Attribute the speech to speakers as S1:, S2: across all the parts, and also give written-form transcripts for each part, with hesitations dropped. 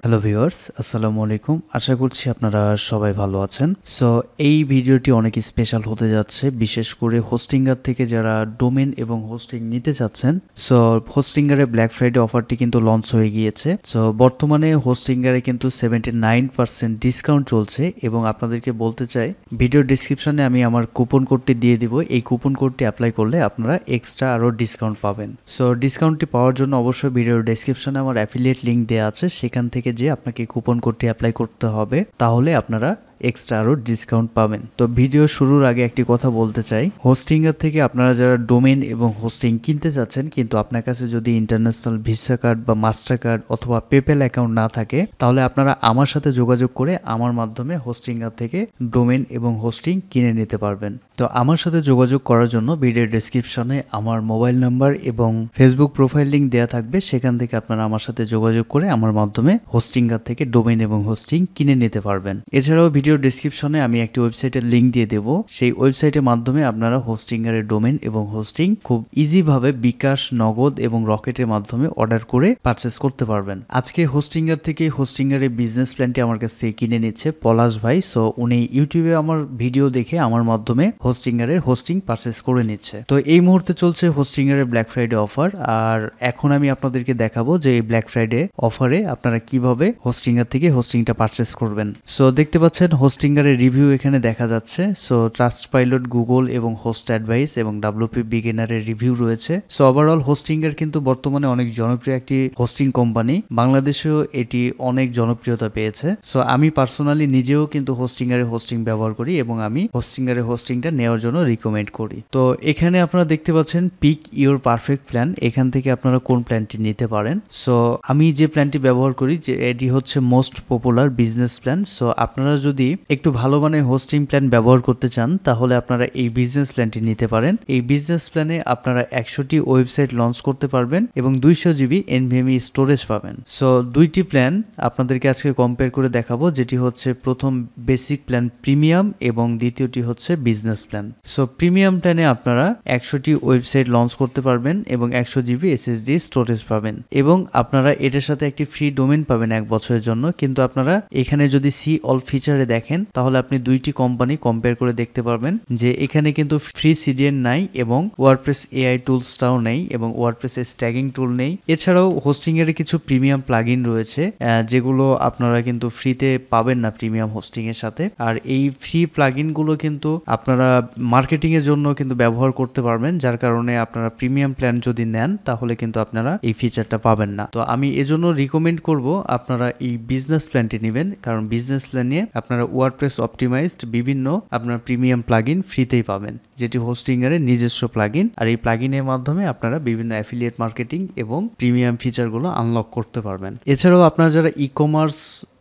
S1: Hello viewers, আসসালামু আলাইকুম। আশা করছি আপনারা সবাই ভালো আছেন। সো এই ভিডিওটি অনেক স্পেশাল হতে যাচ্ছে, বিশেষ করে হোস্টিঙ্গার থেকে যারা ডোমেন এবং হোস্টিং নিতে চাচ্ছেন। সো হোস্টিঙ্গারে ব্ল্যাক ফ্রাইডে অফারটি কিন্তু লঞ্চ হয়ে গিয়েছে। সো বর্তমানে হোস্টিঙ্গারে কিন্তু 79% ডিসকাউন্ট চলছে এবং আপনাদেরকে বলতে চাই ভিডিও ডিসক্রিপশনে আমি আমার কুপন কোডটি দিয়ে দিব। এই কুপন কোডটি অ্যাপ্লাই করলে আপনারা এক্সট্রা আরও ডিসকাউন্ট পাবেন। সো ডিসকাউন্টটি পাওয়ার জন্য অবশ্যই ভিডিওর ডেসক্রিপশনে আমার অ্যাফিলিয়েট লিঙ্ক দেওয়া আছে, সেখান থেকে যে আপনাকে কুপন কোডটি অ্যাপ্লাই করতে হবে, তাহলে আপনারা এক্সট্রা আরও ডিসকাউন্ট পাবেন। তো ভিডিও শুরুর আগে একটি কথা বলতে চাই, হোস্টিংয়ের থেকে আপনারা যারা ডোমেন এবং হোস্টিং কিনতে চাচ্ছেন কিন্তু আপনার কাছে যদি ইন্টারন্যাশনাল ভিসা কার্ড বা মাস্টার কার্ড অথবা পেপ্যাল অ্যাকাউন্ট না থাকে, তাহলে আপনারা আমার সাথে যোগাযোগ করে আমার মাধ্যমে হোস্টিংয়ের থেকে ডোমেন এবং হোস্টিং কিনে নিতে পারবেন। তো আমার সাথে যোগাযোগ করার জন্য ভিডিওর ডেসক্রিপশনে আমার মোবাইল নাম্বার এবং ফেসবুক প্রোফাইল লিঙ্ক দেওয়া থাকবে, সেখান থেকে আপনারা আমার সাথে যোগাযোগ করে আমার মাধ্যমে হোস্টিংয়ের থেকে ডোমেন এবং হোস্টিং কিনে নিতে পারবেন। এছাড়াও ভিডিও ডেসক্রিপশনে আমি একটি ওয়েবসাইটের লিঙ্ক দিয়ে দেবো, সেই ওয়েবসাইটের মাধ্যমে আপনারা হোস্টিংয়ের ডোমেন এবং হোস্টিং খুব ইজিভাবে বিকাশ, নগদ এবং রকেটের মাধ্যমে অর্ডার করে পারচেস করতে পারবেন। আজকে হোস্টিংয়ের থেকে হোস্টিংয়ের এই বিজনেস প্ল্যানটি আমার কাছ থেকে কিনে নিচ্ছে পলাশ ভাই। সো উনি ইউটিউবে আমার ভিডিও দেখে আমার মাধ্যমে হোস্টিংয়ের হোস্টিং পারচেস করে নিচ্ছে। তো এই মুহূর্তে চলছে হোস্টিংয়ের ব্ল্যাক ফ্রাইডে অফার, আর এখন আমি আপনাদেরকে দেখাবো যে এই ব্ল্যাক ফ্রাইডে অফারে আপনারা কিভাবে হোস্টিংয়ের থেকে হোস্টিংটা পারচেস করবেন। সো দেখতে পাচ্ছেন হোস্টিংয়ের রিভিউ এখানে দেখা যাচ্ছে। সো ট্রাস্ট পাইলট, গুগল এবং হোস্ট অ্যাডভাইস এবং ডাব্লিউপি বিগিনারের রিভিউ রয়েছে। সো ওভারঅল হোস্টিংয়ের কিন্তু বর্তমানে অনেক জনপ্রিয় একটি হোস্টিং কোম্পানি, বাংলাদেশেও এটি অনেক জনপ্রিয়তা পেয়েছে। সো আমি পার্সোনালি নিজেও কিন্তু হোস্টিংয়ের হোস্টিং ব্যবহার করি এবং আমি হোস্টিংয়ের হোস্টিংটা নেওয়ার জন্য রিকমেন্ড করি। তো এখানে আপনারা দেখতে পাচ্ছেন পিক ইউর পারফেক্ট প্ল্যান, এখান থেকে আপনারা কোন প্ল্যানটি নিতে পারেন। সো আমি যে প্ল্যানটি ব্যবহার করি যে এটি হচ্ছে most popular business plan. So আপনারা যদি একটু ভালো মানের হোস্টিং প্ল্যান ব্যবহার করতে চান তাহলে আপনারা এই বিজনেস প্ল্যানটি নিতে পারেন। এই বিজনেস প্ল্যানে আপনারা 100টি ওয়েবসাইট লঞ্চ করতে পারবেন এবং 200 জিবি এনভিএমই স্টোরেজ পাবেন। সো দুইটি প্ল্যান আপনাদেরকে আজকে কম্পেয়ার করে দেখাবো, যেটি হচ্ছে প্রথম বেসিক প্ল্যান প্রিমিয়াম এবং দ্বিতীয়টি হচ্ছে বিজনেস প্ল্যান। সো প্রিমিয়াম প্ল্যানে আপনারা 100টি ওয়েবসাইট লঞ্চ করতে পারবেন এবং 100 জিবি এসএসডি স্টোরেজ পাবেন এবং আপনারা এটার সাথে একটি ফ্রি ডোমেন পাবেন 1 বছরের জন্য। কিন্তু আপনারা এখানে যদি সি অল ফিচারে দেখেন তাহলে আপনি দুইটি কোম্পানি কম্পেয়ার করে দেখতে পারবেন যে এখানে কিন্তু ফ্রি সিডিএন নাই এবং ওয়ার্ডপ্রেস এআই টুলসটাও নেই এবং ওয়ার্ডপ্রেসের স্ট্যাগিং টুল নেই। এছাড়াও হোস্টিং এর কিছু প্রিমিয়াম প্লাগইন রয়েছে যেগুলো আপনারা কিন্তু ফ্রিতে পাবেন না প্রিমিয়াম হোস্টিং এর সাথে। আর এই ফ্রি প্লাগইন গুলো কিন্তু আপনারা মার্কেটিং এর জন্য কিন্তু ব্যবহার করতে পারবেন, যার কারণে আপনারা প্রিমিয়াম প্ল্যান যদি নেন তাহলে কিন্তু আপনারা এই ফিচারটা পাবেন না। তো আমি এজন্য রিকমেন্ড করব আপনারা এই বিজনেস প্ল্যানটি নেবেন, কারণ বিজনেস প্ল্যান নিয়ে আপনারা ওয়ার্ডপ্রেস অপটিমাইজড বিভিন্ন আপনার প্রিমিয়াম প্লাগইন ফ্রিতেই পাবেন, যেটি হোস্টিং এর নিজস্ব প্লাগইন। আর এই প্লাগইনের মাধ্যমে আপনারা বিভিন্ন অ্যাফিলিয়েট মার্কেটিং এবং প্রিমিয়াম ফিচারগুলো আনলক করতে পারবেন। এছাড়াও আপনারা যারা ই কমার্স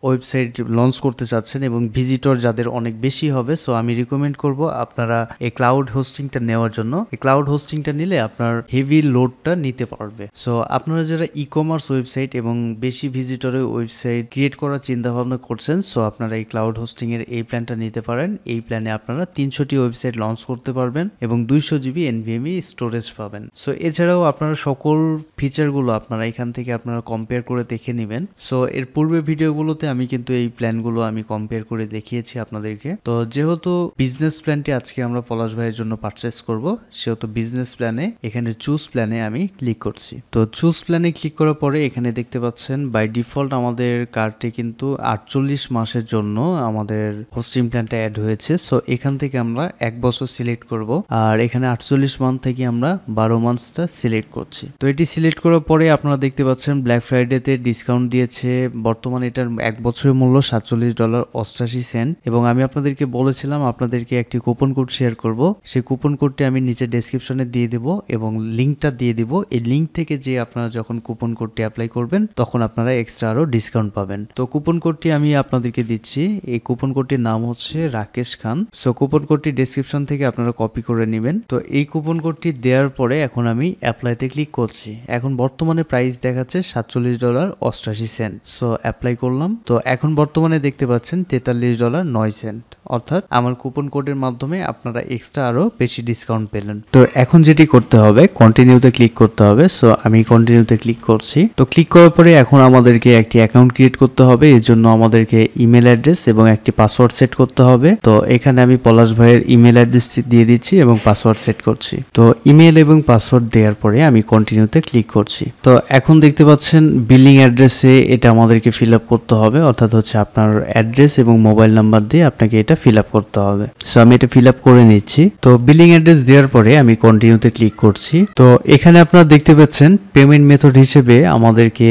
S1: ওয়েবসাইট লঞ্চ করতে চাচ্ছেন এবং ভিজিটর যাদের অনেক বেশি হবে, সো আমি রিকমেন্ড করব আপনারা এই ক্লাউড হোস্টিংটা নেওয়ার জন্য। এই ক্লাউড হোস্টিংটা নিলে আপনার হেভি লোডটা নিতে পারবে। সো আপনারা যারা ই কমার্স ওয়েবসাইট এবং বেশি ভিজিটরের ওয়েবসাইট ক্রিয়েট করার চিন্তা ভাবনা করছেন, সো আপনারা এই ক্লাউড হোস্টিং এর এই প্ল্যানটা নিতে পারেন। এই প্ল্যানে আপনারা 300টি ওয়েবসাইট লঞ্চ করতে পারবেন এবং 200 জিবি এনভিএমই স্টোরেজ পাবেন। সো এছাড়াও আপনারা সকল ফিচারগুলো আপনারা এখান থেকে আপনারা কম্পেয়ার করে দেখে নেবেন। সো এর পূর্বে ভিডিওগুলোতে আমি কিন্তু এই প্ল্যানগুলো আমি কম্পেয়ার করে দেখিয়েছি আপনাদেরকে। তো যেহেতু বিজনেস প্ল্যানটি আজকে আমরা পলাশ ভাইয়ের জন্য পারচেস করব, সেহেতু বিজনেস প্ল্যানে এখানে চুজ প্ল্যানে আমি ক্লিক করছি। তো চুজ প্ল্যানে ক্লিক করার পরে এখানে দেখতে পাচ্ছেন বাই ডিফল্ট আমাদের কার্ডে কিন্তু 48 মাসের জন্য আমাদের হোস্টিং প্ল্যানটা অ্যাড হয়েছে। সো এখান থেকে আমরা 1 বছর সিলেক্ট করব, আর এখানে 48 মান্থ থেকে আমরা 12 মান্থসটা সিলেক্ট করছি। তো এটি সিলেক্ট করার পরে আপনারা দেখতে পাচ্ছেন ব্ল্যাক ফ্রাইডেতে ডিসকাউন্ট দিয়েছে। বর্তমানে এটার 1 বছরের মূল্য $47.88 এবং আমি আপনাদেরকে বলেছিলাম আপনাদেরকে একটি কুপন কোড শেয়ার করব। সেই কুপন কোডটি আমি নিচে ডেসক্রিপশনে দিয়ে দেব এবং লিঙ্কটা দিয়ে দিব। এই লিঙ্ক থেকে যে আপনারা যখন কুপন কোডটি অ্যাপ্লাই করবেন তখন আপনারা এক্সট্রা আরও ডিসকাউন্ট পাবেন। তো কুপন কোডটি আমি আপনাদেরকে দিচ্ছি। এই কুপন কোডটির নাম হচ্ছে রাকেশ খান। সো কুপন কোডটি ডেসক্রিপশন থেকে আপনারা কপি করে নেবেন। তো এই কুপন কোডটি দেওয়ার পরে এখন আমি অ্যাপ্লাইতে ক্লিক করছি। এখন বর্তমানে প্রাইস দেখাচ্ছে $47.88। সো অ্যাপ্লাই করলাম তো এখন বর্তমানে দেখতে পাচ্ছেন $43.09, অর্থাৎ আমার কুপন কোডের মাধ্যমে আপনারা এক্সট্রা আরো বেশি ডিসকাউন্ট পেলেন। তো এখন যেটি করতে হবে, কন্টিনিউতে ক্লিক করতে হবে। সো আমি কন্টিনিউতে ক্লিক করছি। তো ক্লিক করার পরে এখন আমাদেরকে একটি অ্যাকাউন্ট ক্রিয়েট করতে হবে। এর জন্য আমাদেরকে ইমেল অ্যাড্রেস এবং একটি পাসওয়ার্ড সেট করতে হবে। তো এখানে আমি পলাশ ভাইয়ের ইমেল অ্যাড্রেস দিয়ে দিচ্ছি এবং পাসওয়ার্ড সেট করছি। তো ইমেল এবং পাসওয়ার্ড দেওয়ার পরে আমি কন্টিনিউতে ক্লিক করছি। তো এখন দেখতে পাচ্ছেন বিলিং অ্যাড্রেসে এটা আমাদেরকে ফিল আপ করতে হবে, অর্থাৎ হচ্ছে আপনার অ্যাড্রেস এবং মোবাইল নাম্বার দিয়ে আপনাকে এটা ফিল আপ করতে হবে। সো আমি এটা ফিল আপ করে নিচ্ছি। তো বিলিং অ্যাড্রেস দেওয়ার পরে আমি কন্টিনিউতে ক্লিক করছি। তো এখানে আপনারা দেখতে পাচ্ছেন পেমেন্ট মেথড হিসেবে আমাদেরকে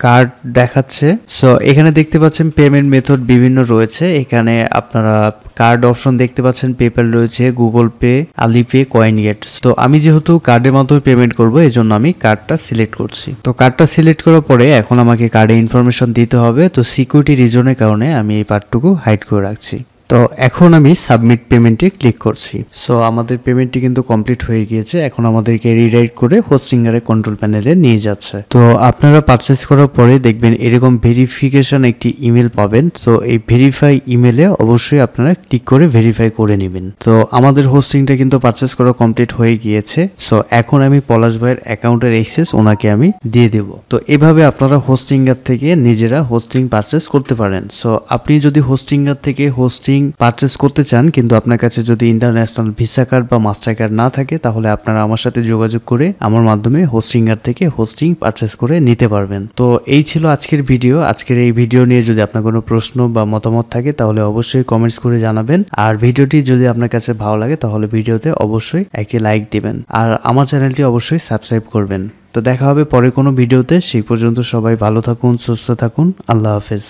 S1: কার্ড দেখাচ্ছে। সো এখানে দেখতে পাচ্ছেন পেমেন্ট মেথড বিভিন্ন রয়েছে। এখানে আপনারা কার্ড অপশন দেখতে পাচ্ছেন, পেপ্যাল রয়েছে, গুগল পে, আলিপে, কয়েন গেট। তো আমি যেহেতু কার্ডের মাধ্যমে পেমেন্ট করব, এই জন্য আমি কার্ডটা সিলেক্ট করছি। তো কার্ডটা সিলেক্ট করার পরে এখন আমাকে কার্ডে ইনফরমেশন দিতে হবে। তো সিকিউরিটি রিজনের কারণে আমি এই পার্টটুকু হাইড করে রাখছি। তো এখন আমি সাবমিট পেমেন্টে ক্লিক করছি। সো আমাদের পেমেন্টটি কিন্তু কমপ্লিট হয়ে গিয়েছে। এখন আমাদেরকে রিডাইরেক্ট করে হোস্টিংয়ারের কন্ট্রোল প্যানেলে নিয়ে যাচ্ছে। তো আপনারা পারচেস করার পরে দেখবেন এরকম ভেরিফিকেশন একটি ইমেল পাবেন। তো এই ভেরিফাই ইমেলে অবশ্যই আপনারা ক্লিক করে ভেরিফাই করে নেবেন। তো আমাদের হোস্টিংটা কিন্তু পারচেস করা কমপ্লিট হয়ে গিয়েছে। সো এখন আমি পলাশ ভাইয়ের অ্যাকাউন্টের অ্যাক্সেস ওনাকে আমি দিয়ে দেব। তো এভাবে আপনারা হোস্টিংয়ার থেকে নিজেরা হোস্টিং পারচেস করতে পারেন। সো আপনি যদি হোস্টিংয়ার থেকে হোস্টিং পারচেস করতে চান, কিন্তু আপনার কাছে যদি ইন্টারন্যাশনাল ভিসা কার্ড বা মাস্টার কার্ড না থাকে, তাহলে আপনারা আমার সাথে যোগাযোগ করে আমার মাধ্যমে হোস্টিংয়ার থেকে হোস্টিং পারচেস করে নিতে পারবেন। তো এই ছিল আজকের ভিডিও। আজকের এই ভিডিও নিয়ে যদি আপনার কোনো প্রশ্ন বা মতামত থাকে তাহলে অবশ্যই কমেন্টস করে জানাবেন। আর ভিডিওটি যদি আপনার কাছে ভালো লাগে তাহলে ভিডিওতে অবশ্যই একটি লাইক দিবেন। আর আমার চ্যানেলটি অবশ্যই সাবস্ক্রাইব করবেন। তো দেখা হবে পরে কোনো ভিডিওতে। সেই পর্যন্ত সবাই ভালো থাকুন, সুস্থ থাকুন। আল্লাহ হাফেজ।